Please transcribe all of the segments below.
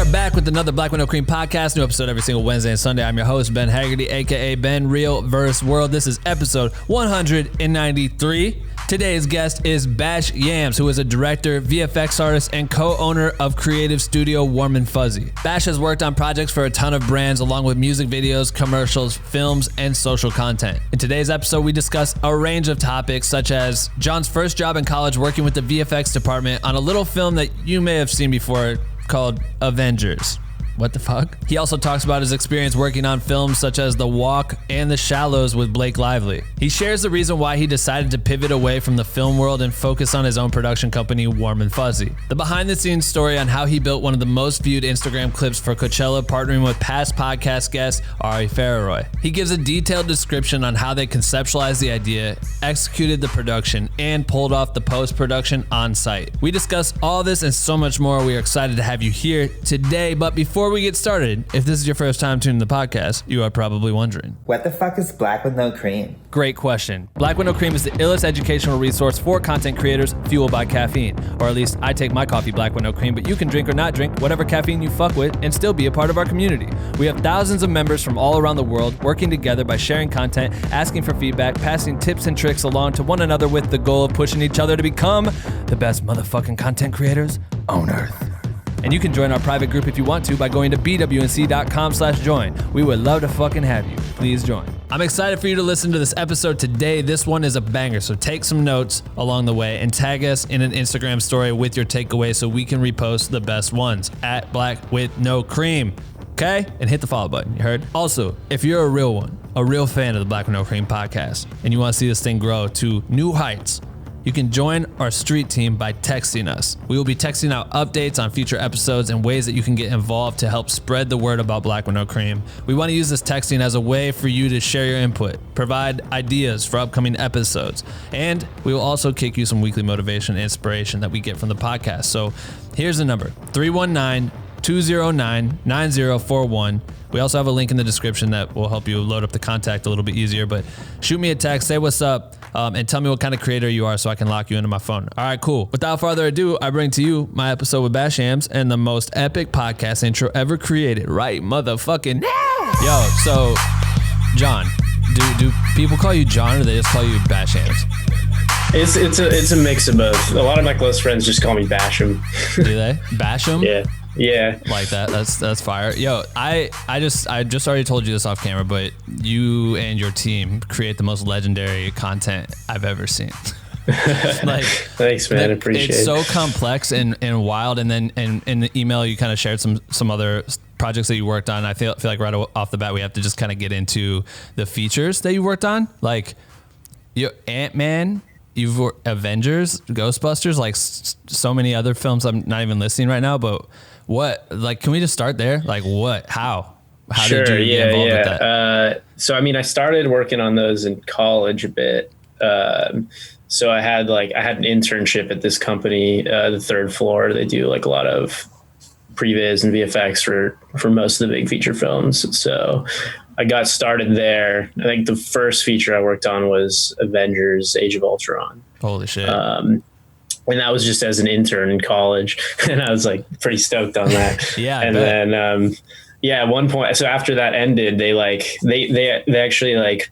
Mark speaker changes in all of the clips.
Speaker 1: are back with another Black with No Cream podcast. New episode every single Wednesday and Sunday. I'm your host, Ben Haggerty, aka Ben Real Verse World. This is episode 193. Today's guest is Bash.Yams, who is a director, VFX artist, and co-owner of creative studio Warm and Fuzzy. Bash has worked on projects for a ton of brands, along with music videos, commercials, films, and social content. In today's episode, we discuss a range of topics, such as John's first job in college working with the VFX department on a little film that you may have seen before called Avengers. What the fuck? He also talks about his experience working on films such as The Walk and The Shallows with Blake Lively. He shares the reason why he decided to pivot away from the film world and focus on his own production company, Warm and Fuzzy. The behind-the-scenes story on how he built one of the most viewed Instagram clips for Coachella, partnering with past podcast guest Ari Fararooy. He gives a detailed description on how they conceptualized the idea, executed the production, and pulled off the post-production on site. We discuss all this and so much more. We are excited to have you here today, but before we get started, if this is your first time tuning the podcast, you are probably wondering,
Speaker 2: what the fuck is Black with No Cream?
Speaker 1: Great question. Black with No Cream is the illest educational resource for content creators fueled by caffeine. Or at least I take my coffee black with no cream, but you can drink or not drink whatever caffeine you fuck with and still be a part of our community. We have thousands of members from all around the world working together by sharing content, asking for feedback, passing tips and tricks along to one another with the goal of pushing each other to become the best motherfucking content creators on earth. And you can join our private group if you want to by going to bwnc.com/join. We would love to fucking have you. Please join. I'm excited for you to listen to this episode today. This one is a banger, so take some notes along the way and tag us in an Instagram story with your takeaway so we can repost the best ones at Black with No Cream. Okay? And hit the follow button, you heard? Also, if you're a real one, a real fan of the Black with No Cream podcast, and you want to see this thing grow to new heights, you can join our street team by texting us. We will be texting out updates on future episodes and ways that you can get involved to help spread the word about Black with No Cream. We want to use this texting as a way for you to share your input, provide ideas for upcoming episodes, and we will also kick you some weekly motivation and inspiration that we get from the podcast. So here's the number, 319-209-9041. We also have a link in the description that will help you load up the contact a little bit easier, but shoot me a text, say what's up, and tell me what kind of creator you are so I can lock you into my phone. All right, cool. Without further ado, I bring to you my episode with Bash.Yams and the most epic podcast intro ever created. Right, motherfucking yo. So, John, do people call you John or they just call you Bash.Yams?
Speaker 3: It's a mix of both. A lot of my close friends just call me Bash'em.
Speaker 1: Do they? Bash'em?
Speaker 3: Yeah.
Speaker 1: Like that. That's fire. Yo, I just already told you this off camera, but you and your team create the most legendary content I've ever seen. Like,
Speaker 3: thanks, man. I appreciate it.
Speaker 1: It's so complex and wild. And then in the email, you kind of shared some other projects that you worked on. I feel like right off the bat, we have to just kind of get into the features that you worked on. Like your Ant-Man, you've worked Avengers, Ghostbusters, like so many other films I'm not even listing right now, but what, like, can we just start there? Like how
Speaker 3: sure,
Speaker 1: did you get involved with that?
Speaker 3: So, I mean, I started working on those in college a bit. So I had an internship at this company, the third floor. They do like a lot of previs and VFX for most of the big feature films. So I got started there. I think the first feature I worked on was Avengers Age of Ultron.
Speaker 1: Holy shit.
Speaker 3: And that was just as an intern in college. And I was like pretty stoked on that.
Speaker 1: Yeah.
Speaker 3: And then, at one point, so after that ended, they actually like,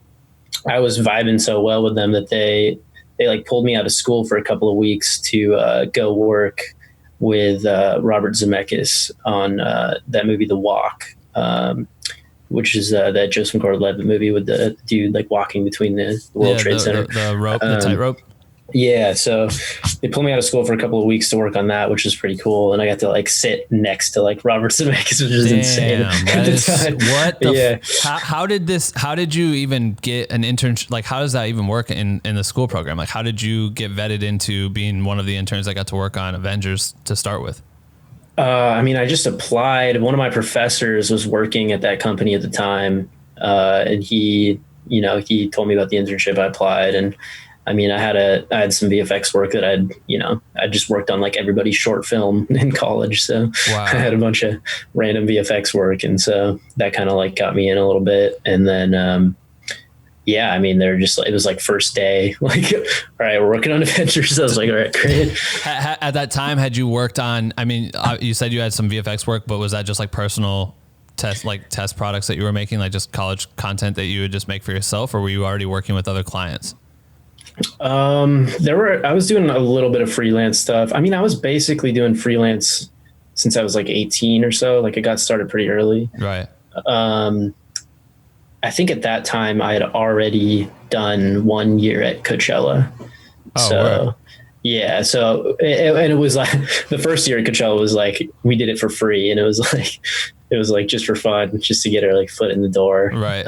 Speaker 3: I was vibing so well with them that they like pulled me out of school for a couple of weeks to go work with Robert Zemeckis on that movie, The Walk, which is that Joseph Gordon-Levitt movie with the dude like walking between the World Trade Center.
Speaker 1: The rope, the tightrope.
Speaker 3: Yeah, so they pulled me out of school for a couple of weeks to work on that, which is pretty cool. And I got to like sit next to like Robert Zemeckis, which is insane.
Speaker 1: How did you even get an internship? Like, how does that even work in the school program? Like, how did you get vetted into being one of the interns that got to work on Avengers to start with?
Speaker 3: I mean, I just applied. One of my professors was working at that company at the time. And he told me about the internship. I applied, and I mean, I had some VFX work that I just worked on like everybody's short film in college. So wow. I had a bunch of random VFX work. And so that kind of like got me in a little bit. And then, yeah, I mean, they're just like, it was like first day, like, all right, we're working on Avengers. I was like, all right, great.
Speaker 1: At that time, had you worked on, I mean, you said you had some VFX work, but was that just like personal test products that you were making, like just college content that you would just make for yourself, or were you already working with other clients?
Speaker 3: I was doing a little bit of freelance stuff. I mean, I was basically doing freelance since I was like 18 or so. Like, it got started pretty early.
Speaker 1: Right.
Speaker 3: I think at that time I had already done 1 year at Coachella.
Speaker 1: Oh,
Speaker 3: so
Speaker 1: word.
Speaker 3: yeah. So, and it was like the first year at Coachella was like, we did it for free, and it was like just for fun, just to get our like foot in the door.
Speaker 1: Right.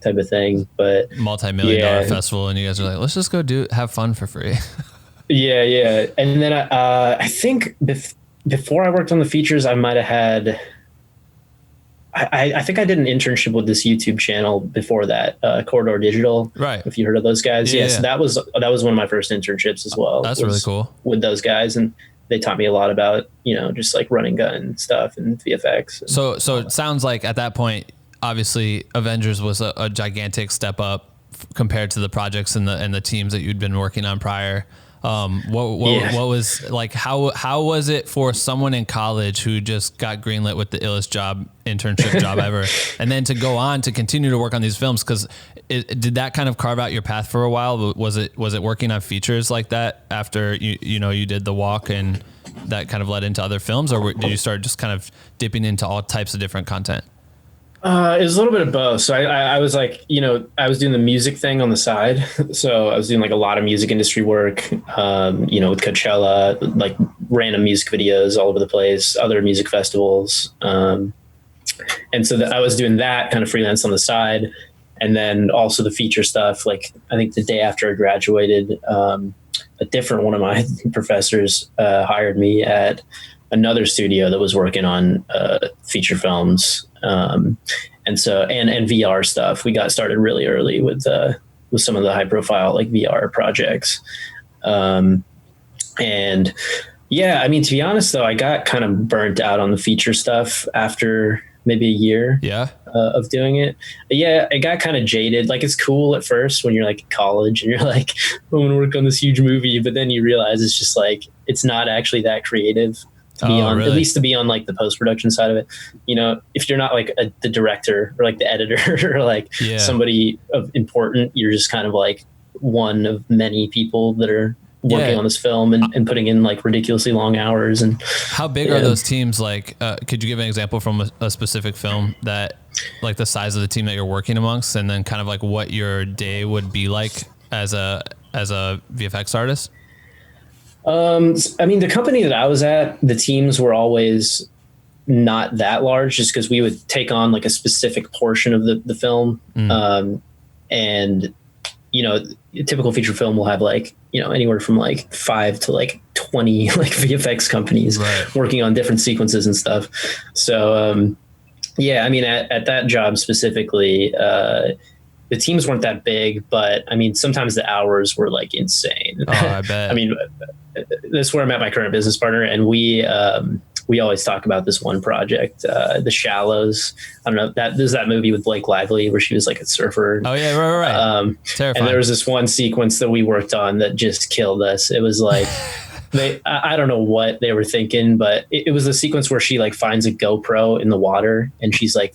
Speaker 3: Type of thing. But
Speaker 1: multi-million-dollar festival, and you guys are like, let's just go have fun for free.
Speaker 3: Yeah. And then I think before I worked on the features, I might have had, I think I did an internship with this YouTube channel before that, Corridor Digital. Right. If you heard of those guys. Yeah. So that was one of my first internships as well.
Speaker 1: That's really cool.
Speaker 3: With those guys. And they taught me a lot about, just like running gun stuff and VFX.
Speaker 1: So it sounds like at that point, obviously Avengers was a gigantic step up compared to the projects and the teams that you'd been working on prior. What was like, how was it for someone in college who just got greenlit with the illest internship job ever, and then to go on to continue to work on these films? Cause did that kind of carve out your path for a while? Was it working on features like that after you did the walk, and that kind of led into other films, or did you start just kind of dipping into all types of different content?
Speaker 3: It was a little bit of both. So I was like, I was doing the music thing on the side. So I was doing like a lot of music industry work, with Coachella, like random music videos all over the place, other music festivals. And so I was doing that kind of freelance on the side. And then also the feature stuff. Like, I think the day after I graduated, a different one of my professors hired me at another studio that was working on feature films. And so, and VR stuff. We got started really early with some of the high profile like VR projects. And yeah, I mean, to be honest though, I got kind of burnt out on the feature stuff after maybe a year of doing it. Yeah, it got kind of jaded. Like, it's cool at first when you're like in college and you're like, I'm going to work on this huge movie. But then you realize it's just like, it's not actually that creative. To be on, really? At least to be on like the post-production side of it, if you're not like the director or like the editor or like somebody of important, you're just kind of like one of many people that are working on this film and putting in like ridiculously long hours. And
Speaker 1: how big are those teams? Like, could you give an example from a specific film that, like, the size of the team that you're working amongst, and then kind of like what your day would be like as a VFX artist?
Speaker 3: I mean, the company that I was at, the teams were always not that large, just because we would take on like a specific portion of the film. And, a typical feature film will have like, anywhere from like 5 to like 20 like VFX companies working on different sequences and stuff. So, yeah, I mean, at that job specifically, the teams weren't that big, but I mean, sometimes the hours were like insane.
Speaker 1: Oh, I bet.
Speaker 3: I mean, this is where I met my current business partner, and we always talk about this one project, The Shallows. I don't know, there's that movie with Blake Lively where she was like a surfer.
Speaker 1: Oh yeah, right. Terrifying.
Speaker 3: And there was this one sequence that we worked on that just killed us. It was like, I don't know what they were thinking, but it was a sequence where she like finds a GoPro in the water, and she's like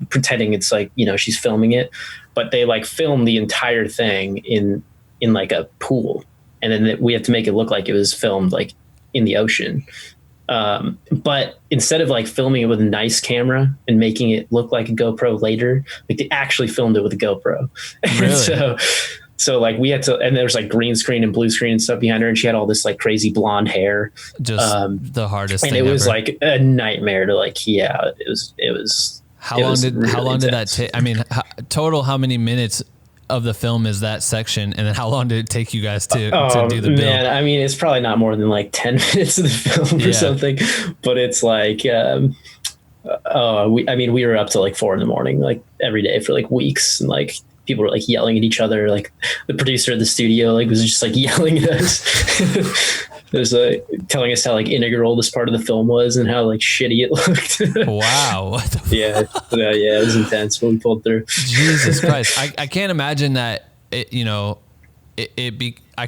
Speaker 3: pretending it's like, she's filming it, but they like film the entire thing in like a pool. And then we have to make it look like it was filmed like in the ocean. But instead of like filming it with a nice camera and making it look like a GoPro later, like they actually filmed it with a GoPro.
Speaker 1: Really?
Speaker 3: So like we had to, and there was like green screen and blue screen and stuff behind her, and she had all this like crazy blonde hair.
Speaker 1: Just the hardest
Speaker 3: and
Speaker 1: thing
Speaker 3: it was
Speaker 1: ever.
Speaker 3: Like a nightmare to like, it was.
Speaker 1: How long did that take? I mean, total, how many minutes of the film is that section? And then how long did it take you guys to do the build?
Speaker 3: Man, I mean, it's probably not more than like 10 minutes of the film or something, but it's like, we were up to like 4 a.m, like every day for like weeks. And like people were like yelling at each other. Like the producer of the studio, like was just like yelling at us. There's telling us how like integral this part of the film was and how like shitty it looked.
Speaker 1: Wow. What the
Speaker 3: Yeah, it was intense when we pulled through.
Speaker 1: Jesus Christ. I can't imagine that I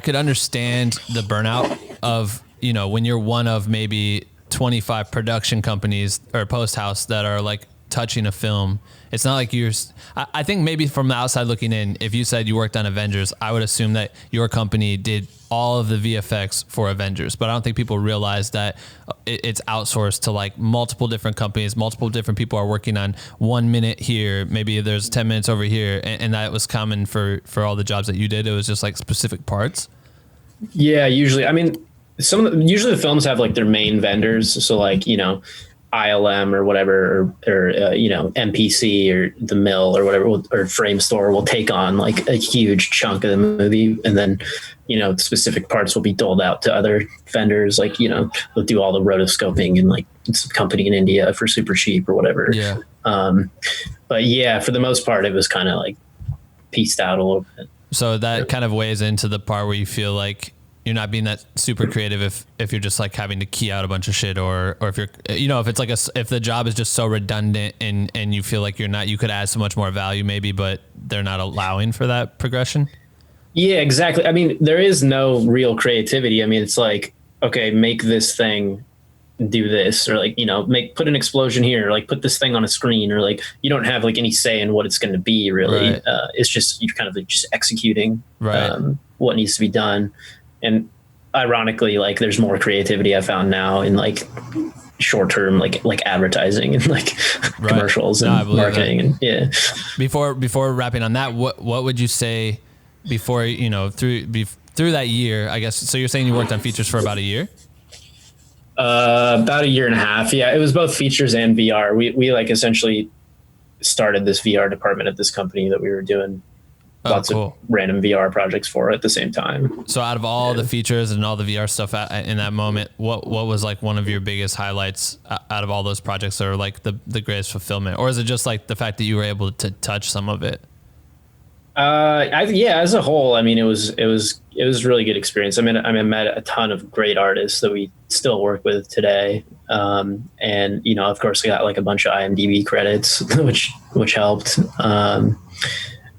Speaker 1: could understand the burnout of, when you're one of maybe 25 production companies or post house that are like touching a film. It's not like I think maybe from the outside looking in, if you said you worked on Avengers, I would assume that your company did all of the VFX for Avengers, but I don't think people realize that it's outsourced to like multiple different companies, multiple different people are working on 1 minute here. Maybe there's 10 minutes over here. And that was common for all the jobs that you did. It was just like specific parts.
Speaker 3: Yeah, usually. I mean, usually the films have like their main vendors. So like, ILM or whatever, or MPC or the mill or whatever, or Frame Store will take on like a huge chunk of the movie, and then specific parts will be doled out to other vendors. Like they'll do all the rotoscoping and like some company in India for super cheap or whatever.
Speaker 1: Yeah.
Speaker 3: But yeah, for the most part, it was kind of like pieced out a little bit. So
Speaker 1: that kind of weighs into the part where you feel like you're not being that super creative if you're just like having to key out a bunch of shit, or if you're, if it's like if the job is just so redundant and you feel like you could add so much more value maybe, but they're not allowing for that progression.
Speaker 3: Yeah, exactly. I mean, there is no real creativity. I mean, it's like, okay, make this thing do this, or like, put an explosion here, or like put this thing on a screen, or like, you don't have like any say in what it's going to be really. Right. It's just, you're kind of like just executing what needs to be done. And ironically, like there's more creativity I found now in like short term, like advertising and like commercials and marketing. And yeah.
Speaker 1: Before wrapping on that, what would you say before, through that year, I guess? So you're saying you worked on features for about a year?
Speaker 3: About a year and a half. Yeah. It was both features and VR. We like essentially started this VR department at this company that we were doing lots of random VR projects for at the same time.
Speaker 1: So out of all the features and all the VR stuff in that moment, what was like one of your biggest highlights out of all those projects, or like the greatest fulfillment? Or is it just like the fact that you were able to touch some of it?
Speaker 3: As a whole, I mean, it was a really good experience. I mean, I met a ton of great artists that we still work with today. And, of course I got like a bunch of IMDb credits, which helped.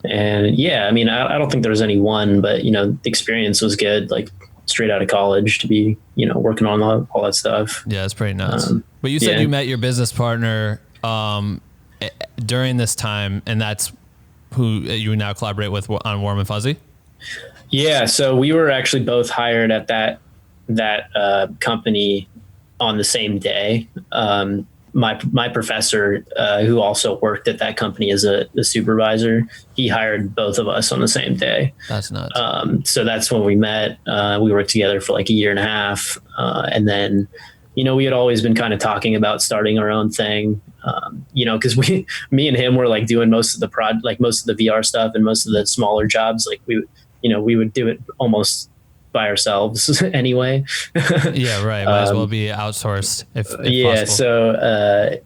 Speaker 3: And yeah, I mean, I don't think there was any one, but, the experience was good, like straight out of college to be, working on all that stuff.
Speaker 1: Yeah, it's pretty nuts. But you said you met your business partner during this time, and that's who you now collaborate with on Warm and Fuzzy?
Speaker 3: Yeah, so we were actually both hired at that company on the same day. My professor, who also worked at that company as a supervisor, he hired both of us on the same day.
Speaker 1: That's nuts.
Speaker 3: So that's when we met. We worked together for like a year and a half. And then, we had always been kind of talking about starting our own thing, because me and him were like doing most of the most of the VR stuff and most of the smaller jobs. Like we would do it almost by ourselves anyway.
Speaker 1: Yeah, right. Might as well be outsourced if
Speaker 3: yeah.
Speaker 1: possible.
Speaker 3: So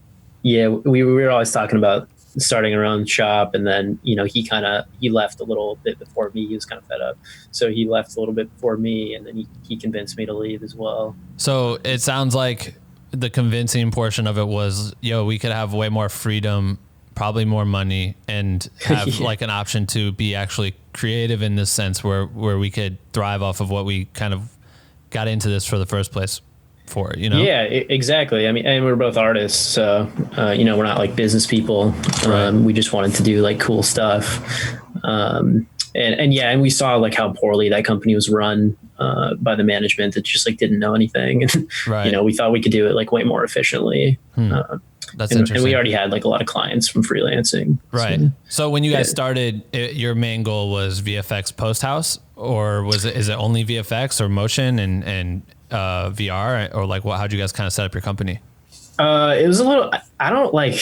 Speaker 3: we were always talking about starting our own shop, and then he left a little bit before me. He was kind of fed up, so he left a little bit before me, and then he convinced me to leave as well.
Speaker 1: So it sounds like the convincing portion of it was, we could have way more freedom, probably more money, and have like an option to be actually creative in this sense where we could thrive off of what we kind of got into this for the first place for,
Speaker 3: Yeah, exactly. I mean, and we're both artists, so, we're not like business people.
Speaker 1: Right.
Speaker 3: We just wanted to do like cool stuff. And we saw like how poorly that company was run, by the management that just like didn't know anything. And, we thought we could do it like way more efficiently.
Speaker 1: That's interesting.
Speaker 3: And we already had like a lot of clients from freelancing.
Speaker 1: Right. So when you guys started, your main goal was VFX post house, or is it only VFX or motion and VR, or like how'd you guys kind of set up your company?
Speaker 3: It was a little, I don't like,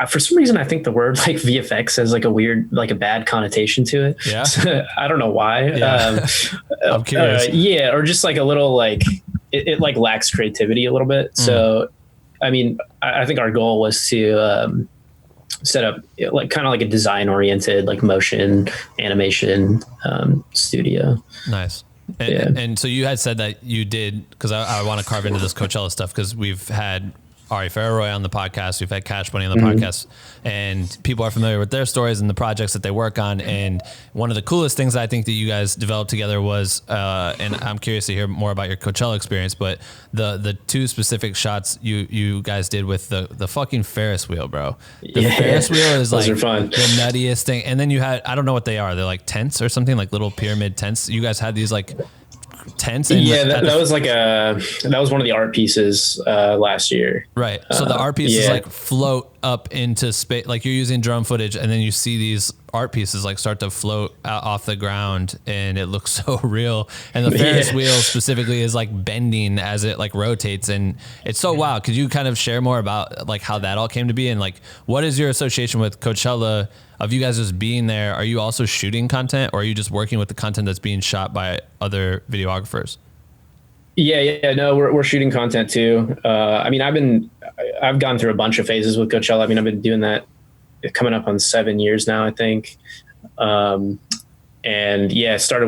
Speaker 3: for some reason, I think the word like VFX has like a weird, like a bad connotation to it.
Speaker 1: Yeah.
Speaker 3: So, I don't know why.
Speaker 1: Yeah. I'm curious.
Speaker 3: Or just like a little, like it like lacks creativity a little bit. So, I mean, I think our goal was to set up like kind of like a design oriented, like motion animation studio.
Speaker 1: Nice. And so you had said that you did, because I want to carve into this Coachella stuff, because we've had Ari Fararooy on the podcast, we've had Cash Money on the podcast, and people are familiar with their stories and the projects that they work on. And one of the coolest things I think that you guys developed together was, and I'm curious to hear more about your Coachella experience, but the two specific shots you guys did with the fucking Ferris wheel, bro. The Ferris wheel is like the nuttiest thing. And then you had, I don't know what they are. They're like tents or something, like little pyramid tents. You guys had these like tents. And
Speaker 3: that was like that was one of the art pieces last year.
Speaker 1: Right. So the art pieces like float up into space, like you're using drone footage, and then you see these art pieces like start to float out off the ground, and it looks so real. And the Ferris wheel specifically is like bending as it like rotates, and it's so wild. Could you kind of share more about like how that all came to be, and like what is your association with Coachella of you guys just being there? Are you also shooting content, or are you just working with the content that's being shot by other videographers?
Speaker 3: No, we're shooting content too. I mean, I've gone through a bunch of phases with Coachella. I mean, I've been doing that coming up on 7 years now, I think. Started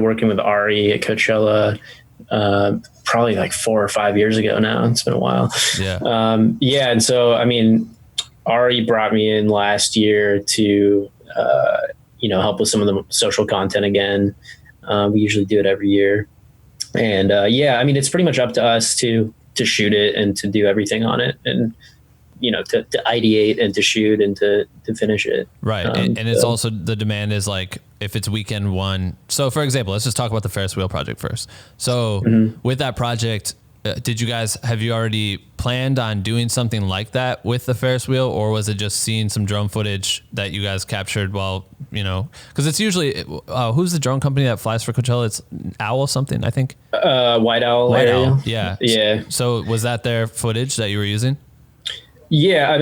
Speaker 3: working with Ari at Coachella, probably like 4 or 5 years ago now. It's been a while. And so, I mean, Ari brought me in last year to, help with some of the social content again. We usually do it every year. And I mean, it's pretty much up to us to shoot it and to do everything on it, and to ideate and to shoot and to finish it.
Speaker 1: Right. And it's also, the demand is like, if it's weekend one. So for example, let's just talk about the Ferris wheel project first. So with that project, have you already planned on doing something like that with the Ferris wheel, or was it just seeing some drone footage that you guys captured while, because it's usually, who's the drone company that flies for Coachella? It's Owl something, I think.
Speaker 3: White Owl.
Speaker 1: White Owl. Yeah.
Speaker 3: Yeah.
Speaker 1: So was that their footage that you were using?
Speaker 3: Yeah. I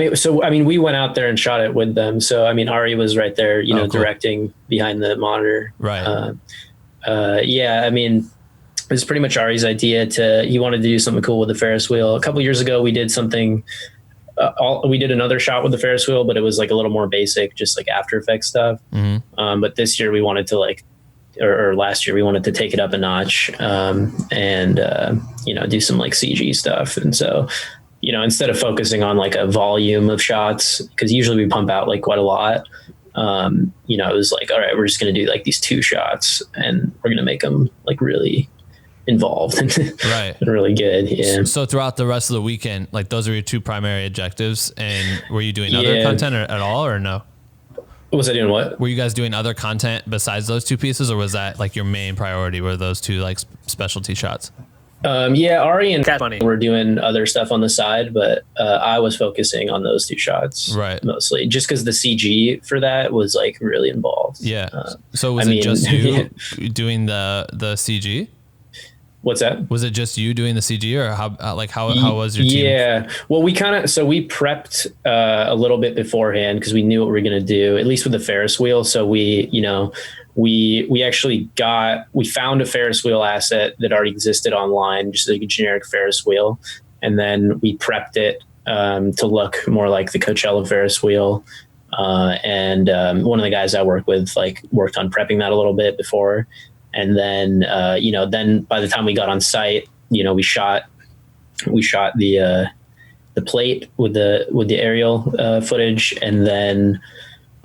Speaker 3: mean, we went out there and shot it with them. So, I mean, Ari was right there, cool. Directing behind the monitor.
Speaker 1: Right.
Speaker 3: I mean, it was pretty much Ari's idea he wanted to do something cool with the Ferris wheel. A couple of years ago, we did something, we did another shot with the Ferris wheel, but it was like a little more basic, just like After Effects stuff. But this year we wanted to or last year we wanted to take it up a notch, and do some like CG stuff. And so, instead of focusing on like a volume of shots, because usually we pump out like quite a lot, it was like, all right, we're just going to do like these 2 shots, and we're going to make them like really involved and
Speaker 1: right.
Speaker 3: really good. Yeah.
Speaker 1: So throughout the rest of the weekend, like those are your 2 primary objectives, and were you doing other content at all, or no?
Speaker 3: Was I doing what?
Speaker 1: Were you guys doing other content besides those 2 pieces, or was that like your main priority, were those 2 like specialty shots?
Speaker 3: Ari and Cash Money were doing other stuff on the side, but I was focusing on those 2 shots,
Speaker 1: right?
Speaker 3: Mostly, just because the CG for that was like really involved.
Speaker 1: Yeah. So was it just you doing the CG?
Speaker 3: What's that?
Speaker 1: Was it just you doing the CG, or how was your team?
Speaker 3: Yeah. Well, we prepped a little bit beforehand because we knew what we were going to do, at least with the Ferris wheel. So we found a Ferris wheel asset that already existed online, just like a generic Ferris wheel. And then we prepped it to look more like the Coachella Ferris wheel. And one of the guys I work with worked on prepping that a little bit before. And then, then by the time we got on site, we shot the plate with the aerial footage, and then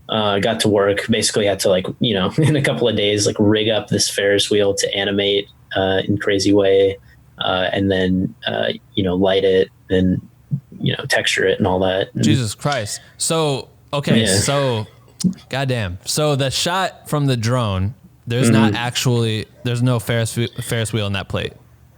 Speaker 3: got to work. Basically had to in a couple of days, rig up this Ferris wheel to animate in crazy way, and then, light it and, texture it and all that. And,
Speaker 1: Jesus Christ. So, okay. Yeah. So goddamn. So the shot from the drone, there's there's no Ferris wheel in that plate.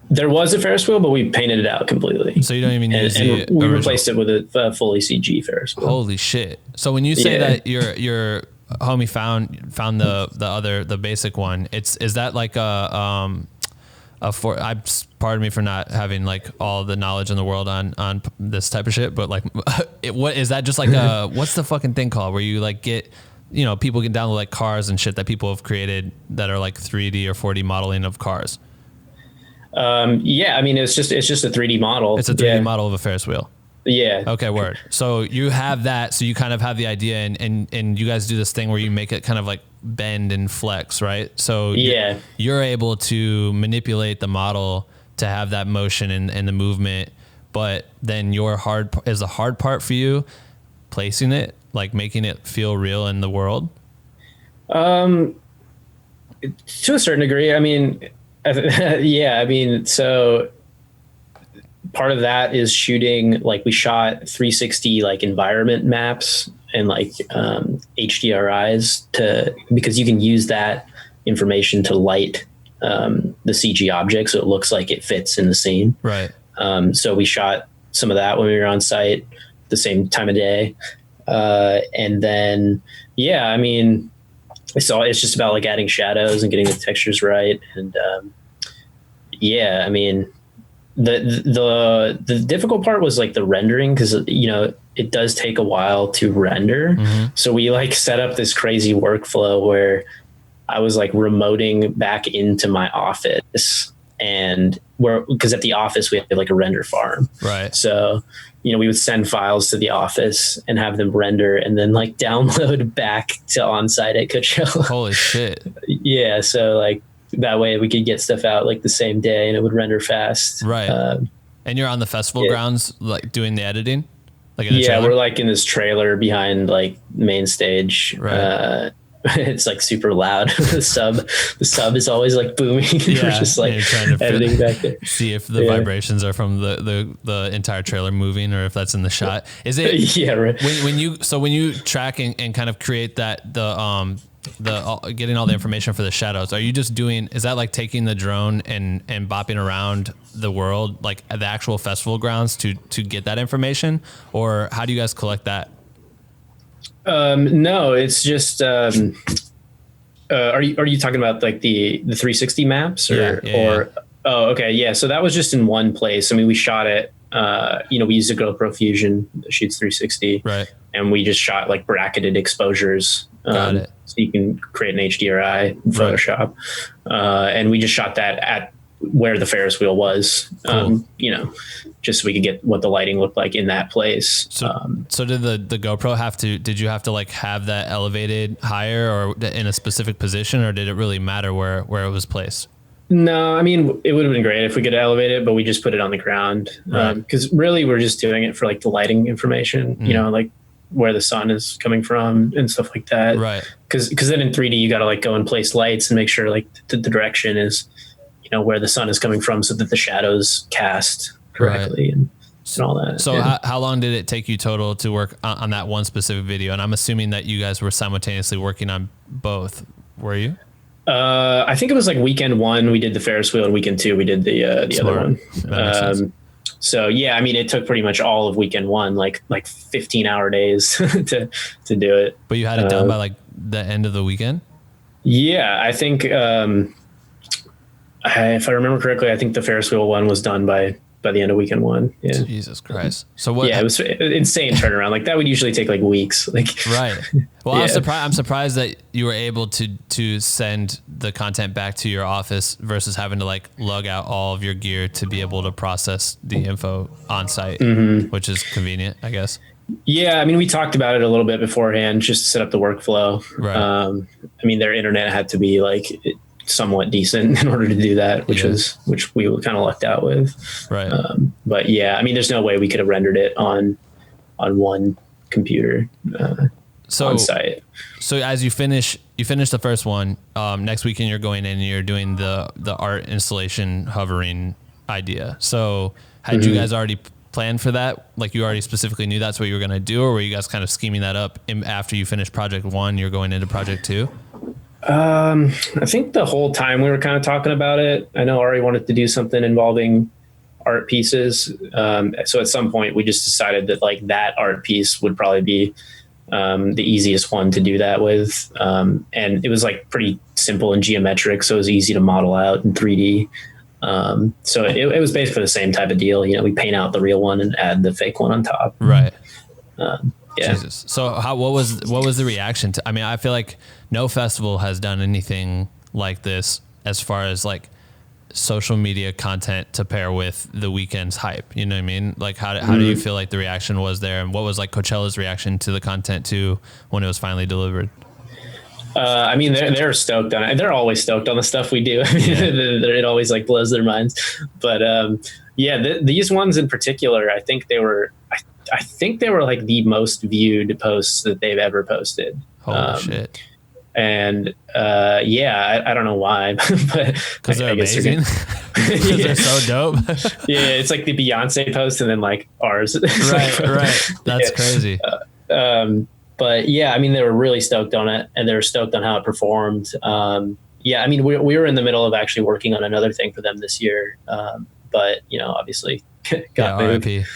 Speaker 3: There was a Ferris wheel, but we painted it out completely.
Speaker 1: So you don't even use
Speaker 3: and we replaced it with a fully CG Ferris wheel.
Speaker 1: Holy shit. So when you say that your homie found the basic one, is that like pardon me for not having like all the knowledge in the world on this type of shit, but like what is that, just like what's the fucking thing called where you like get, people can download like cars and shit that people have created that are like 3D or 4D modeling of cars?
Speaker 3: I mean, it's just a 3D model.
Speaker 1: It's a 3D model of a Ferris wheel.
Speaker 3: Yeah.
Speaker 1: Okay, word. So you have that. So you kind of have the idea, and you guys do this thing where you make it kind of like bend and flex, right? So
Speaker 3: Yeah.
Speaker 1: you're able to manipulate the model to have that motion and the movement, but then is the hard part for you placing it, like making it feel real in the world?
Speaker 3: To a certain degree. I mean, yeah, I mean, so part of that is shooting, like we shot 360 like environment maps and like HDRIs because you can use that information to light the CG object so it looks like it fits in the scene.
Speaker 1: Right.
Speaker 3: So we shot some of that when we were on site the same time of day. And then, yeah, I mean, it's just about like adding shadows and getting the textures right. And yeah, I mean, the difficult part was like the rendering, because it does take a while to render. Mm-hmm. So we like set up this crazy workflow where I was like remoting back into my office, and because at the office we have like a render farm,
Speaker 1: right?
Speaker 3: So we would send files to the office and have them render and then like download back to on-site at Coachella.
Speaker 1: Holy shit.
Speaker 3: Yeah, so like that way we could get stuff out like the same day and it would render fast.
Speaker 1: Right. And you're on the festival grounds, like doing the editing? Like in the trailer?
Speaker 3: We're like in this trailer behind like main stage.
Speaker 1: Right.
Speaker 3: It's like super loud. The sub is always like booming.
Speaker 1: Yeah,
Speaker 3: we're just like
Speaker 1: trying to
Speaker 3: editing back there.
Speaker 1: See if the vibrations are from the entire trailer moving, or if that's in the shot. Is it?
Speaker 3: Yeah, right.
Speaker 1: When you track and kind of create that getting all the information for the shadows, are you just is that like taking the drone and bopping around the world, like at the actual festival grounds to get that information, or how do you guys collect that?
Speaker 3: No, it's just, are you talking about like the 360 maps or, oh, okay. Yeah. So that was just in one place. I mean, we shot it, we used a GoPro Fusion that shoots 360,
Speaker 1: right? And
Speaker 3: we just shot like bracketed exposures.
Speaker 1: Got it.
Speaker 3: So you can create an HDRI in Photoshop. Right. And we just shot that at where the Ferris wheel was,
Speaker 1: cool.
Speaker 3: Just so we could get what the lighting looked like in that place.
Speaker 1: So did the GoPro did you have to like have that elevated higher or in a specific position, or did it really matter where it was placed?
Speaker 3: No, I mean, it would have been great if we could elevate it, but we just put it on the ground.
Speaker 1: Right.
Speaker 3: Because really we're just doing it for like the lighting information, like where the sun is coming from and stuff like that.
Speaker 1: Right.
Speaker 3: Because then in 3D you got to like go and place lights and make sure like the direction is, where the sun is coming from, so that the shadows cast correctly. Right. and all that.
Speaker 1: So how long did it take you total to work on that one specific video? And I'm assuming that you guys were simultaneously working on both. Were you?
Speaker 3: I think it was like weekend one we did the Ferris wheel, and weekend two we did the other one. So yeah, I mean, it took pretty much all of weekend one, like 15-hour days to do it.
Speaker 1: But you had it done by like the end of the weekend? Yeah,
Speaker 3: I think if I remember correctly, I think the Ferris wheel one was done by the end of weekend one. Yeah.
Speaker 1: Jesus Christ. So what?
Speaker 3: Yeah, it was insane turnaround. Like that would usually take like weeks. Like
Speaker 1: right. Well, yeah. I'm surprised that you were able to send the content back to your office versus having to like lug out all of your gear to be able to process the info on site, which is convenient, I guess.
Speaker 3: Yeah, I mean, we talked about it a little bit beforehand, just to set up the workflow.
Speaker 1: Right.
Speaker 3: I mean, their internet had to be like somewhat decent in order to do that, which we were kind of lucked out with.
Speaker 1: Right.
Speaker 3: But yeah, I mean, there's no way we could have rendered it on one computer on site. So
Speaker 1: as you finish the first one, next weekend you're going in and you're doing the art installation hovering idea. So had you guys already planned for that? Like you already specifically knew that's what you were going to do, or were you guys kind of scheming that up after you finished project one, you're going into project two?
Speaker 3: I think the whole time we were kind of talking about it. I know Ari wanted to do something involving art pieces. So at some point we just decided that like that art piece would probably be the easiest one to do that with. And it was like pretty simple and geometric, so it was easy to model out in 3D. So it was basically the same type of deal. We paint out the real one and add the fake one on top.
Speaker 1: Right.
Speaker 3: Yeah.
Speaker 1: Jesus. So what was the reaction to, I mean, I feel like no festival has done anything like this as far as like social media content to pair with the weekend's hype? You know what I mean? Like how do you feel like the reaction was there, and what was like Coachella's reaction to the content too when it was finally delivered?
Speaker 3: I mean, they're stoked on it. They're always stoked on the stuff we do. I mean, it always like blows their minds. But these ones in particular, I think they were like the most viewed posts that they've ever posted.
Speaker 1: Holy shit.
Speaker 3: And I don't know why, but
Speaker 1: because they're amazing. Because they're so dope.
Speaker 3: Yeah, it's like the Beyonce post and then like ours.
Speaker 1: Right. That's crazy.
Speaker 3: But yeah, I mean, they were really stoked on it, and they were stoked on how it performed. I mean, we were in the middle of actually working on another thing for them this year, but obviously got moved.
Speaker 1: RIP.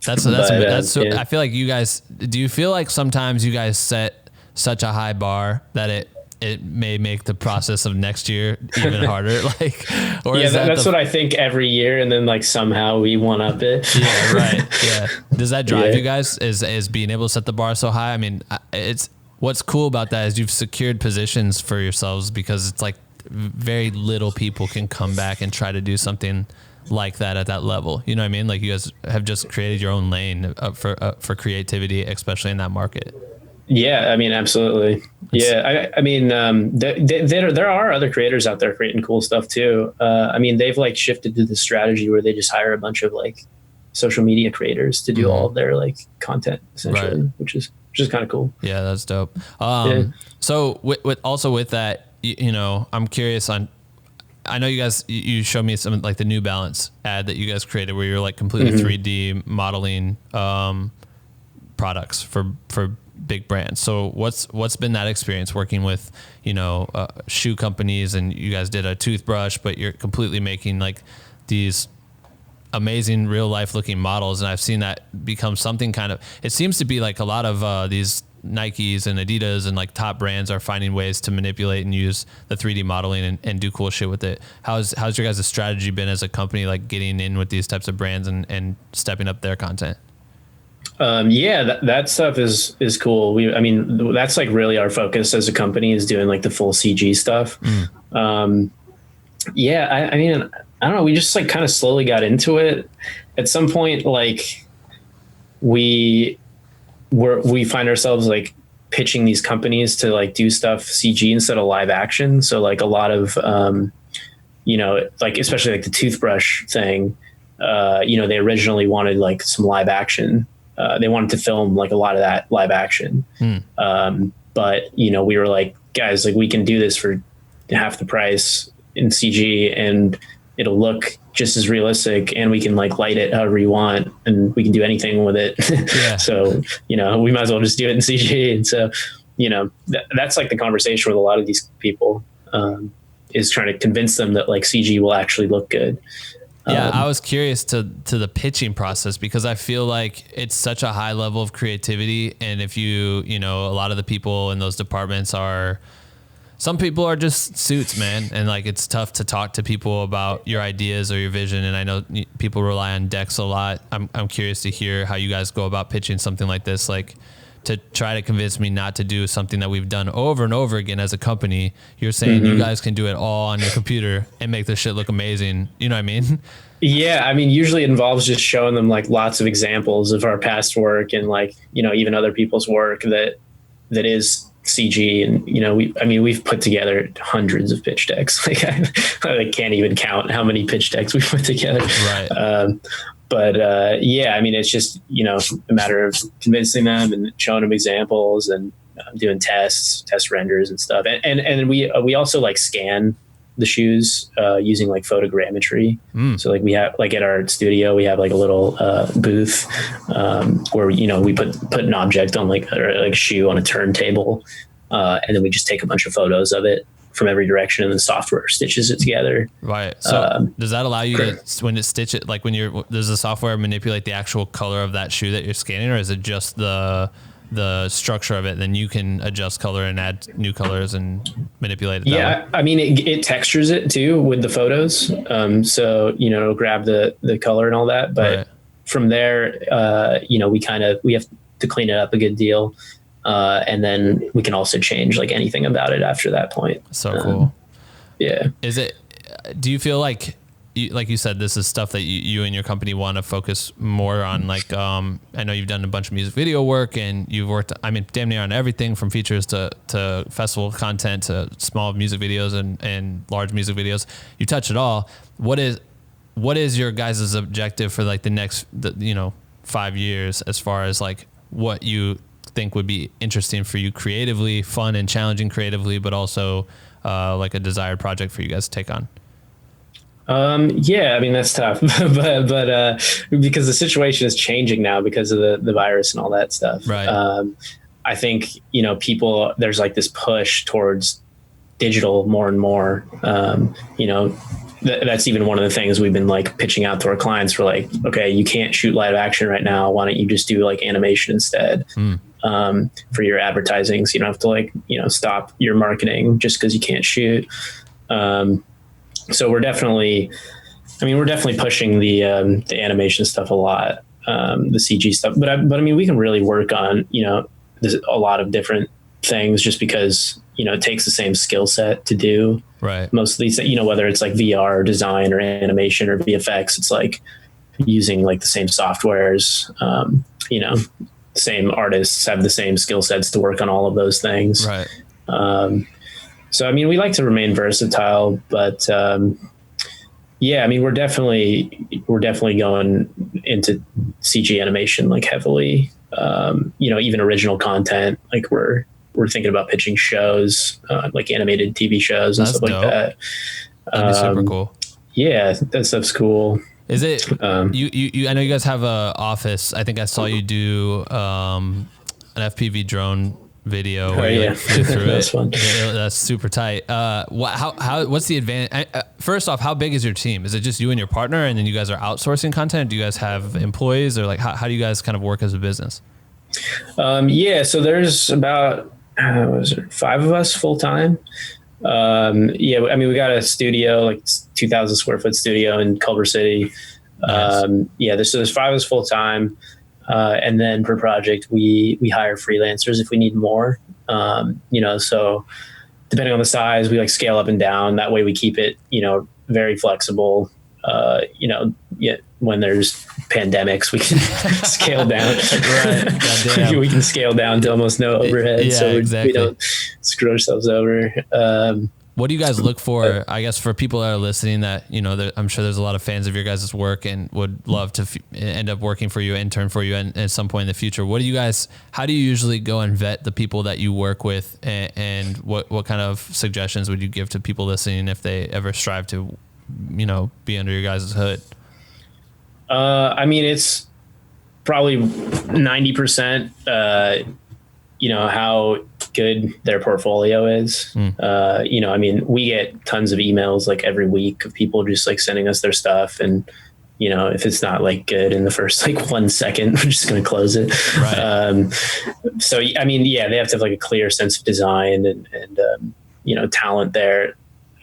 Speaker 1: That's. I feel like you guys. Do you feel like sometimes you guys set such a high bar that it may make the process of next year even harder? Like, or
Speaker 3: that's what I think every year, and then like somehow we one up it.
Speaker 1: Yeah, right. Yeah. Does that drive you guys? Is being able to set the bar so high? I mean, it's what's cool about that is you've secured positions for yourselves, because it's like very little people can come back and try to do something like that at that level. You know what I mean? Like you guys have just created your own lane for creativity, especially in that market.
Speaker 3: Yeah, I mean, absolutely. Yeah, I mean, there are other creators out there creating cool stuff too. I mean, they've like shifted to the strategy where they just hire a bunch of like social media creators to do all of their like content essentially, which is kind of cool.
Speaker 1: Yeah, that's dope. So with that, I'm curious on. I know you guys. You showed me some like the New Balance ad that you guys created, where you're like completely 3D modeling products for big brands. So what's been that experience working with shoe companies, and you guys did a toothbrush, but you're completely making like these amazing real life looking models, and I've seen that become something kind of, it seems to be like a lot of these Nikes and Adidas and like top brands are finding ways to manipulate and use the 3D modeling and do cool shit with it. How's your guys' strategy been as a company, like getting in with these types of brands and stepping up their content?
Speaker 3: That stuff is cool. I mean, that's like really our focus as a company, is doing like the full CG stuff. I mean, I don't know. We just like kind of slowly got into it. At some point, like we find ourselves like pitching these companies to like do stuff CG instead of live action. So like a lot of, like especially like the toothbrush thing, they originally wanted like some live action. They wanted to film like a lot of that live action. But we were like, guys, like we can do this for half the price in CG, and it'll look just as realistic, and we can like light it however you want, and we can do anything with it. So, we might as well just do it in CG. And so, that's like the conversation with a lot of these people, is trying to convince them that like CG will actually look good.
Speaker 1: Yeah, I was curious to the pitching process, because I feel like it's such a high level of creativity. And if a lot of the people in those departments some people are just suits, man. And like, it's tough to talk to people about your ideas or your vision. And I know people rely on decks a lot. I'm curious to hear how you guys go about pitching something like this, like to try to convince me not to do something that we've done over and over again as a company. You're saying you guys can do it all on your computer and make this shit look amazing. You know what I mean?
Speaker 3: Yeah. I mean, usually it involves just showing them like lots of examples of our past work, and like, even other people's work that is CG. And, we've put together hundreds of pitch decks. Like I can't even count how many pitch decks we put together. Right. I mean, it's just, a matter of convincing them and showing them examples, and doing test renders and stuff. And we also like scan the shoes using like photogrammetry. So like we have like at our studio, we have like a little booth where, we put an object on like a shoe on a turntable. And then we just take a bunch of photos of it from every direction, and the software stitches it together. Right.
Speaker 1: So does that allow you to, when it stitch it, like does the software manipulate the actual color of that shoe that you're scanning, or is it just the structure of it? Then you can adjust color and add new colors and manipulate it.
Speaker 3: Yeah. I mean, it textures it too with the photos. So, it'll grab the color and all that, but from there, we have to clean it up a good deal. And then we can also change like anything about it after that point.
Speaker 1: So cool.
Speaker 3: Yeah.
Speaker 1: Is it, do you feel like you said, this is stuff that you and your company want to focus more on? Like, I know you've done a bunch of music video work, and you've worked, I mean, damn near on everything from features to festival content to small music videos and large music videos. You touch it all. What is your guys' objective for like the next 5 years, as far as like what you think would be interesting for you creatively, fun and challenging creatively, but also like a desired project for you guys to take on?
Speaker 3: Yeah, I mean, that's tough, but because the situation is changing now because of the virus and all that stuff.
Speaker 1: Right.
Speaker 3: I think, people, there's like this push towards digital more and more. That's even one of the things we've been like pitching out to our clients. We're like, okay, you can't shoot live action right now. Why don't you just do like animation instead for your advertising? So you don't have to like, stop your marketing just because you can't shoot. So we're definitely pushing the animation stuff a lot, the CG stuff. But I mean, we can really work on, there's a lot of different things, just because, it takes the same skill set to do most of these, whether it's like VR design or animation or VFX, it's like using like the same softwares, same artists have the same skill sets to work on all of those things.
Speaker 1: Right.
Speaker 3: So, I mean, we like to remain versatile, but, yeah, I mean, we're definitely going into CG animation, like heavily, even original content. Like we're thinking about pitching shows, like animated TV shows and stuff like that.
Speaker 1: That'd be super cool.
Speaker 3: Yeah, that stuff's cool.
Speaker 1: Is it, you, I know you guys have a office. I think I saw you do, an FPV drone video where you flew through
Speaker 3: That's fun.
Speaker 1: That's super tight. What's the advantage? First off, how big is your team? Is it just you and your partner, and then you guys are outsourcing content? Do you guys have employees, or like how do you guys kind of work as a business?
Speaker 3: So there's about 5 of us full time. I mean, we got a studio, like 2,000 square foot studio in Culver City. Nice. There's 5 of us full time. And then per project, we hire freelancers if we need more. So depending on the size, we like scale up and down. That way we keep it, very flexible. When there's pandemics, we can scale down. Right. We can scale down to almost no overhead. We don't screw ourselves over.
Speaker 1: What do you guys look for? I guess for people that are listening, that I'm sure there's a lot of fans of your guys' work and would love to end up working for you, intern for you, and at some point in the future. How do you usually go and vet the people that you work with, and what kind of suggestions would you give to people listening if they ever strive to, be under your guys' hood?
Speaker 3: I mean, it's probably 90%. How good their portfolio is. I mean, we get tons of emails like every week of people just like sending us their stuff. And, if it's not like good in the first like 1 second, we're just going to close it. Right. So, I mean, they have to have like a clear sense of design and talent there.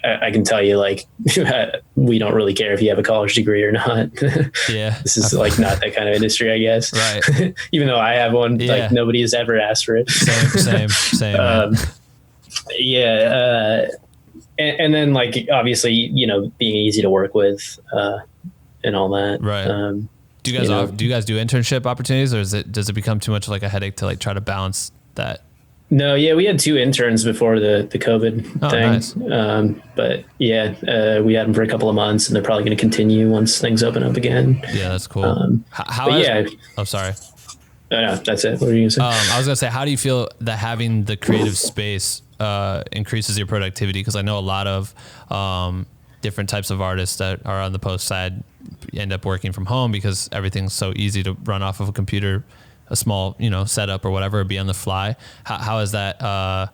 Speaker 3: I can tell you, like, we don't really care if you have a college degree or not.
Speaker 1: Yeah.
Speaker 3: This is like not that kind of industry, I guess.
Speaker 1: Right.
Speaker 3: Even though I have one, like nobody has ever asked for it.
Speaker 1: Same.
Speaker 3: And then like, obviously, being easy to work with, and all that.
Speaker 1: Right. Do you guys do internship opportunities, or does it become too much like a headache to like try to balance that?
Speaker 3: No, we had 2 interns before the COVID thing.
Speaker 1: Nice.
Speaker 3: But we had them for a couple of months, and they're probably going to continue once things open up again.
Speaker 1: Yeah, that's cool. Oh, sorry.
Speaker 3: No, that's it. What were you going to say?
Speaker 1: I was going to say, how do you feel that having the creative space increases your productivity? Because I know a lot of different types of artists that are on the post side end up working from home because everything's so easy to run off of a computer, a small, setup or whatever, be on the fly. How has that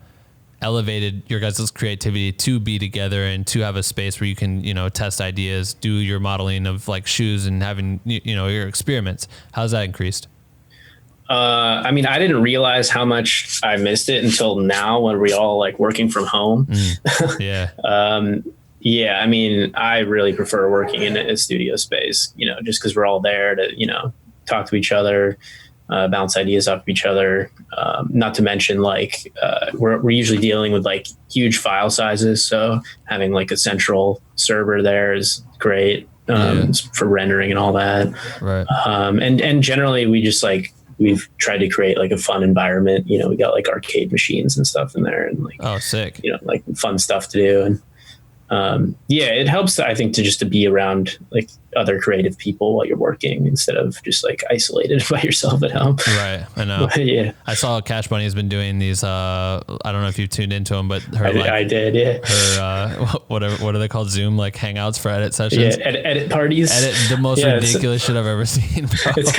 Speaker 1: elevated your guys' creativity to be together and to have a space where you can, test ideas, do your modeling of like shoes and having, your experiments? How's that increased?
Speaker 3: I mean, I didn't realize how much I missed it until now when we all like working from home.
Speaker 1: Yeah.
Speaker 3: I mean, I really prefer working in a studio space, just because we're all there to, talk to each other. bounce ideas off of each other. Not to mention like we're usually dealing with like huge file sizes, so having like a central server there is great for rendering and all that.
Speaker 1: Right.
Speaker 3: And generally we just like we've tried to create like a fun environment. You know, we got like arcade machines and stuff in there, and like
Speaker 1: sick.
Speaker 3: You know, like fun stuff to do. And it helps, I think, to be around like other creative people while you're working instead of just like isolated by yourself at home.
Speaker 1: Right. I know.
Speaker 3: But, yeah.
Speaker 1: I saw Cash Bunny has been doing these, I don't know if you've tuned into them, but
Speaker 3: I did. Yeah.
Speaker 1: Her, what are they called? Zoom, like hangouts for edit sessions.
Speaker 3: Yeah. Edit parties.
Speaker 1: The most ridiculous shit I've ever seen. Bro.
Speaker 3: That's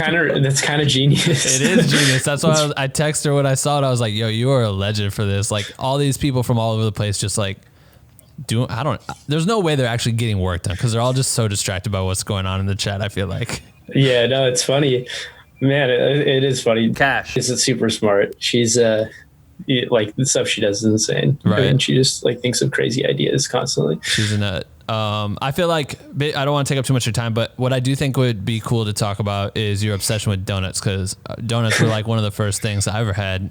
Speaker 3: kind of genius.
Speaker 1: It is genius. That's why I texted her when I saw it. I was like, yo, you are a legend for this. Like all these people from all over the place, just like, there's no way they're actually getting work done because they're all just so distracted by what's going on in the chat, I feel like.
Speaker 3: Yeah, no, it's funny. Man, it is funny.
Speaker 1: Cash
Speaker 3: is super smart. She's like the stuff she does is insane.
Speaker 1: Right.
Speaker 3: I mean, she just like thinks of crazy ideas constantly.
Speaker 1: She's a nut. I feel like I don't want to take up too much of your time, but what I do think would be cool to talk about is your obsession with donuts, because donuts were like one of the first things I ever had,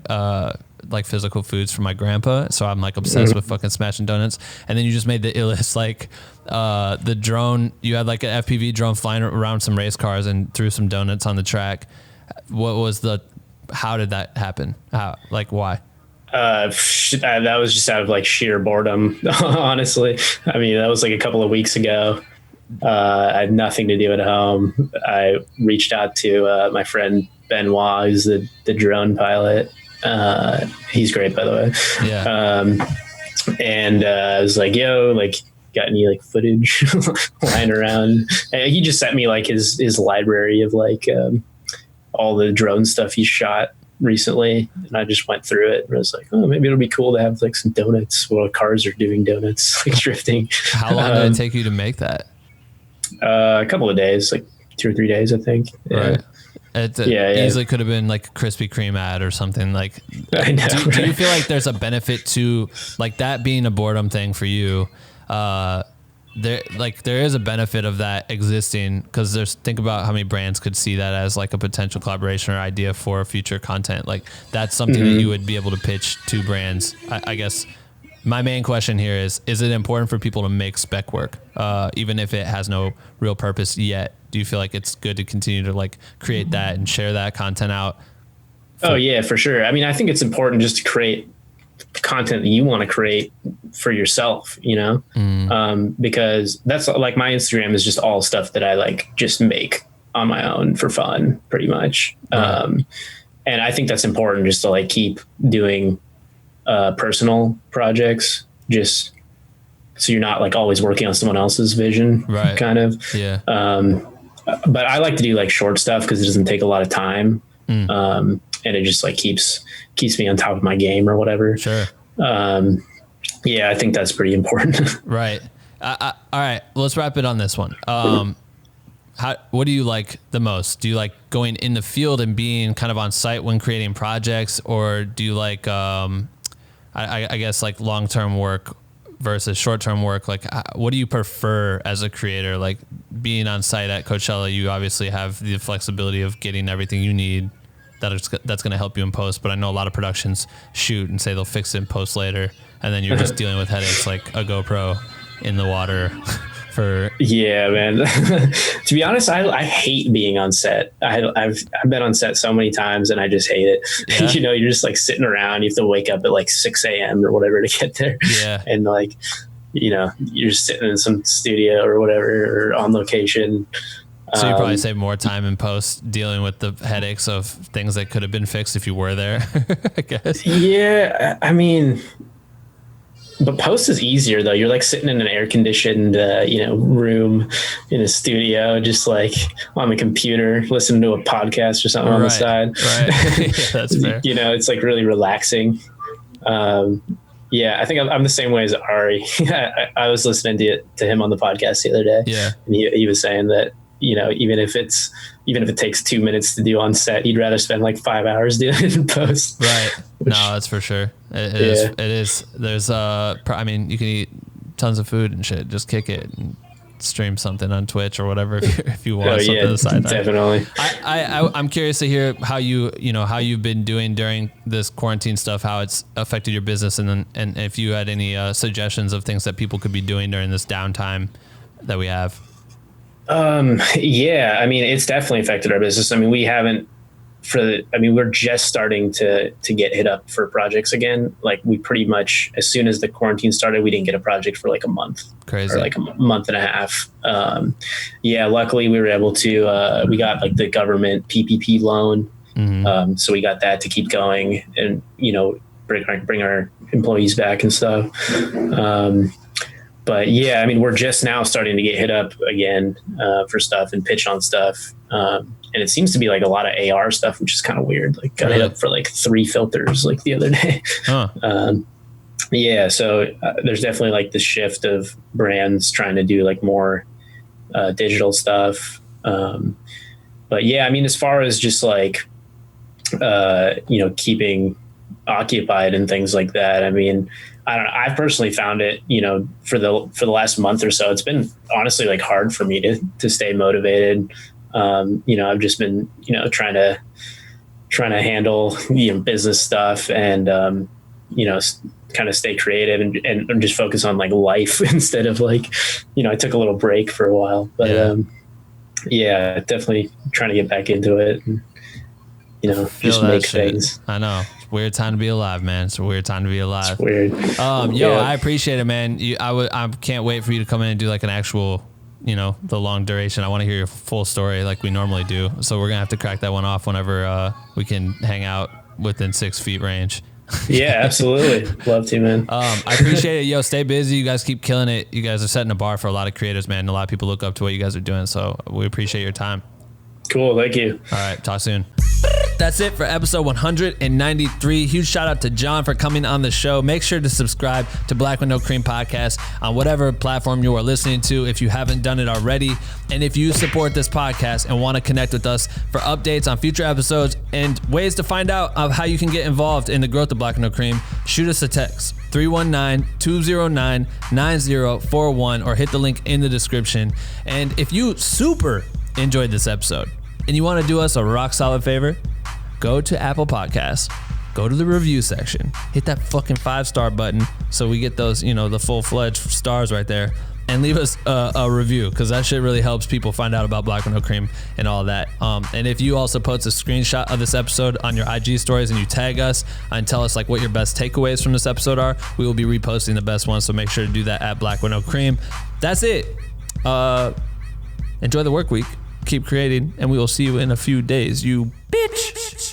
Speaker 1: like physical foods from my grandpa. So I'm like obsessed with fucking smashing donuts. And then you just made the illest, like the drone. You had like an FPV drone flying around some race cars and threw some donuts on the track. How did that happen? Why?
Speaker 3: That was just out of like sheer boredom, honestly. I mean, that was like a couple of weeks ago. I had nothing to do at home. I reached out to my friend Benoit, who's the drone pilot. He's great, by the way.
Speaker 1: Yeah.
Speaker 3: And I was like, yo, like, got any like footage lying around? And he just sent me like his library of like all the drone stuff he shot recently, and I just went through it and I was like, oh, maybe it'll be cool to have like some donuts while cars are doing donuts, like drifting.
Speaker 1: How long did it take you to make that?
Speaker 3: A couple of days, like 2 or 3 days, I think.
Speaker 1: Right. It easily could have been like a Krispy Kreme ad or something. Like,
Speaker 3: I know,
Speaker 1: do you feel like there's a benefit to like that being a boredom thing for you? There is a benefit of that existing, because think about how many brands could see that as like a potential collaboration or idea for future content. Like that's something that you would be able to pitch to brands. I guess my main question here is it important for people to make spec work, even if it has no real purpose yet? Do you feel like it's good to continue to like create that and share that content out?
Speaker 3: Oh yeah, for sure. I mean, I think it's important just to create content that you want to create for yourself, you know, because that's like my Instagram is just all stuff that I like just make on my own for fun, pretty much. Right. And I think that's important just to like keep doing personal projects, just so you're not like always working on someone else's vision,
Speaker 1: right?
Speaker 3: Kind of.
Speaker 1: Yeah.
Speaker 3: But I like to do like short stuff because it doesn't take a lot of time. And it just like keeps me on top of my game or whatever.
Speaker 1: Sure.
Speaker 3: Yeah, I think that's pretty important.
Speaker 1: Right. All right. Well, let's wrap it on this one. What do you like the most? Do you like going in the field and being kind of on site when creating projects, or do you like, I guess like long-term work versus short-term work? Like, what do you prefer as a creator? Like being on site at Coachella, you obviously have the flexibility of getting everything you need that's going to help you in post. But I know a lot of productions shoot and say they'll fix it in post later, and then you're just dealing with headaches like a GoPro in the water for. Yeah,
Speaker 3: man. To be honest, I hate being on set. I've been on set so many times and I just hate it. Yeah. You know, you're just like sitting around. You have to wake up at like 6 a.m. or whatever to get there.
Speaker 1: Yeah.
Speaker 3: And like, you know, you're just sitting in some studio or whatever, or on location.
Speaker 1: So you probably save more time in post dealing with the headaches of things that could have been fixed if you were there, I guess.
Speaker 3: Yeah, I mean, but post is easier though. You're like sitting in an air conditioned, room in a studio, just like on the computer, listening to a podcast or something on the side.
Speaker 1: Right. Yeah, that's fair.
Speaker 3: You know, it's like really relaxing. Yeah, I think I'm the same way as Ari. I was listening to him on the podcast the other day.
Speaker 1: Yeah,
Speaker 3: and he was saying that, you know, even if it takes 2 minutes to do on set, he'd rather spend like 5 hours doing it in post.
Speaker 1: Right. No, that's for sure. It is. There's I mean, you can eat tons of food and shit. Just kick it and stream something on Twitch or whatever if you want something to the side.
Speaker 3: Definitely.
Speaker 1: I'm curious to hear how you've been doing during this quarantine stuff, how it's affected your business, and if you had any suggestions of things that people could be doing during this downtime that we have.
Speaker 3: Yeah, I mean, it's definitely affected our business. I mean, we're just starting to get hit up for projects again. Like, we pretty much, as soon as the quarantine started, we didn't get a project for like a month.
Speaker 1: Crazy.
Speaker 3: Or like a month and a half. Yeah, luckily we were able to, we got like the government PPP loan. Mm-hmm. So we got that to keep going and, bring our employees back and stuff. But yeah, I mean, we're just now starting to get hit up again for stuff and pitch on stuff. And it seems to be like a lot of AR stuff, which is kind of weird. Like, got hit up for like 3 filters like the other day. Huh. Yeah, so there's definitely like the shift of brands trying to do like more digital stuff. But yeah, I mean, as far as just like keeping occupied and things like that, I mean, I don't know. I've personally found it, for the last month or so, it's been honestly like hard for me to stay motivated. I've just been, trying to handle, business stuff and, kind of stay creative and just focus on like life instead of like, I took a little break for a while, but, yeah, definitely trying to get back into it and, just make things.
Speaker 1: I know. Weird time to be alive, man. It's a weird time to be alive.
Speaker 3: It's weird.
Speaker 1: I appreciate it, man. I can't wait for you to come in and do like an actual, the long duration. I want to hear your full story like we normally do. So we're gonna have to crack that one off whenever we can hang out within 6 feet range.
Speaker 3: Yeah, absolutely. Love to, man.
Speaker 1: I appreciate it. Yo, stay busy. You guys keep killing it. You guys are setting a bar for a lot of creators, man. A lot of people look up to what you guys are doing. So we appreciate your time.
Speaker 3: Cool. Thank you.
Speaker 1: All right. Talk soon. That's it for episode 193. Huge shout out to John for coming on the show. Make sure to subscribe to Black with No Cream podcast on whatever platform you are listening to if you haven't done it already. And if you support this podcast and want to connect with us for updates on future episodes and ways to find out of how you can get involved in the growth of Black with No Cream, shoot us a text 319-209-9041 or hit the link in the description. And if you super enjoyed this episode and you want to do us a rock solid favor, go to Apple Podcasts, go to the review section, hit that fucking 5-star button so we get those, the full-fledged stars right there, and leave us a review, because that shit really helps people find out about Black with No Cream and all that. And if you also post a screenshot of this episode on your IG stories and you tag us and tell us like what your best takeaways from this episode are, we will be reposting the best ones, so make sure to do that at Black with No Cream. That's it. Enjoy the work week. Keep creating, and we will see you in a few days, you bitch.